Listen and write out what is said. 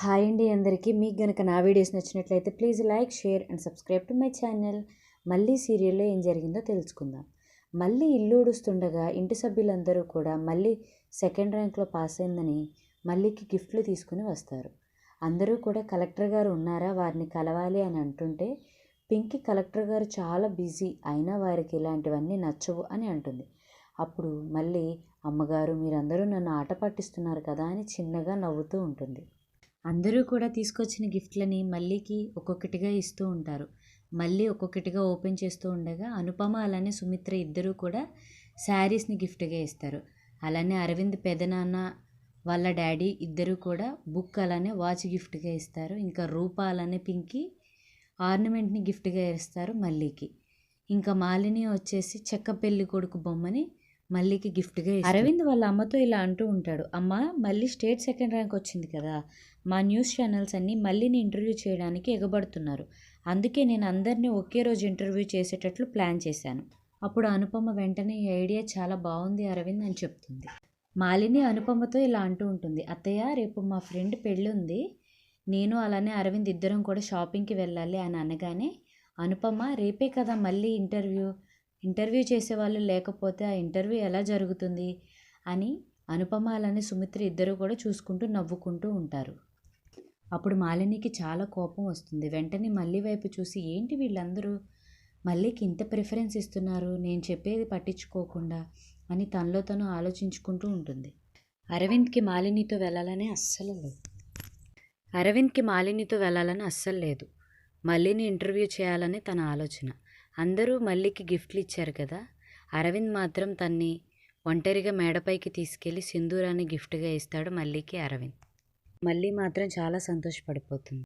Hi అండి అందరికీ. మీకు గనక నా వీడియోస్ నచ్చినట్లయితే please like, share and subscribe to my channel. మళ్ళీ సీరియల్లో ఏం జరిగిందో తెలుసుకుందాం. మళ్ళీ ఇల్లు ఊడుస్తుండగా ఇంటి సభ్యులందరూ కూడా మళ్ళీ సెకండ్ ర్యాంక్లో పాస్ అయిందని మళ్ళీకి గిఫ్ట్లు తీసుకుని వస్తారు. అందరూ కూడా కలెక్టర్ గారు ఉన్నారా, వారిని కలవాలి అని అంటుంటే పింకీ కలెక్టర్ గారు చాలా బిజీ అయినా వారికి ఇలాంటివన్నీ నచ్చవు అని అంటుంది. అప్పుడు మళ్ళీ అమ్మగారు, మీరందరూ నన్ను ఆట పట్టిస్తున్నారు కదా అని చిన్నగా నవ్వుతూ ఉంటుంది. అందరూ కూడా తీసుకొచ్చిన గిఫ్ట్లని మల్లీకి ఒక్కొక్కటిగా ఇస్తూ ఉంటారు. మళ్ళీ ఒక్కొక్కటిగా ఓపెన్ చేస్తూ ఉండగా అనుపమ అలానే సుమిత్ర ఇద్దరూ కూడా శారీస్ని గిఫ్ట్గా ఇస్తారు. అలానే అరవింద్ పెదనాన్న వాళ్ళ డాడీ ఇద్దరు కూడా బుక్ అలానే వాచ్ గిఫ్ట్గా ఇస్తారు. ఇంకా రూప అలానే పింకీ ఆర్నమెంట్ని గిఫ్ట్గా ఇస్తారు మల్లీకి. ఇంకా మాలిని వచ్చేసి చెక్క పెళ్లి కొడుకు బొమ్మని మల్లీకి గిఫ్ట్గా ఇస్తారు. అరవింద్ వాళ్ళ అమ్మతో ఇలా అంటూ ఉంటాడు, అమ్మ మళ్ళీ స్టేట్ సెకండ్ ర్యాంక్ వచ్చింది కదా, మా న్యూస్ ఛానల్స్ అన్నీ మళ్ళీని ఇంటర్వ్యూ చేయడానికి ఎగబడుతున్నారు. అందుకే నేను అందరినీ ఒకే రోజు ఇంటర్వ్యూ చేసేటట్లు ప్లాన్ చేశాను. అప్పుడు అనుపమ వెంటనే ఈ ఐడియా చాలా బాగుంది అరవింద్ అని చెప్తుంది. మాలిని అనుపమతో ఇలా అంటూ ఉంటుంది, అత్తయ్య రేపు మా ఫ్రెండ్ పెళ్ళి ఉంది, నేను అలానే అరవింద్ ఇద్దరం కూడా షాపింగ్కి వెళ్ళాలి అని అనగానే అనుపమ, రేపే కదా మళ్ళీ ఇంటర్వ్యూ చేసేవాళ్ళు లేకపోతే ఆ ఇంటర్వ్యూ ఎలా జరుగుతుంది అని అనుపమ అలానే సుమిత్ర ఇద్దరు కూడా చూసుకుంటూ నవ్వుకుంటూ ఉంటారు. అప్పుడు మాలినికి చాలా కోపం వస్తుంది. వెంటనే మళ్ళీ వైపు చూసి, ఏంటి వీళ్ళందరూ మళ్ళీకి ఇంత ప్రిఫరెన్స్ ఇస్తున్నారు, నేను చెప్పేది పట్టించుకోకుండా అని తనలో తను ఆలోచించుకుంటూ ఉంటుంది. అరవింద్కి మాలినితో వెళ్ళాలని అస్సలు లేదు. మళ్ళీని ఇంటర్వ్యూ చేయాలని తన ఆలోచన. అందరూ మళ్ళీకి గిఫ్ట్లు ఇచ్చారు కదా, అరవింద్ మాత్రం తన్ని ఒంటరిగా మేడపైకి తీసుకెళ్లి సింధూరాన్ని గిఫ్ట్గా ఇస్తాడు మళ్ళీకి అరవింద్. మళ్ళీ మాత్రం చాలా సంతోషపడిపోతుంది.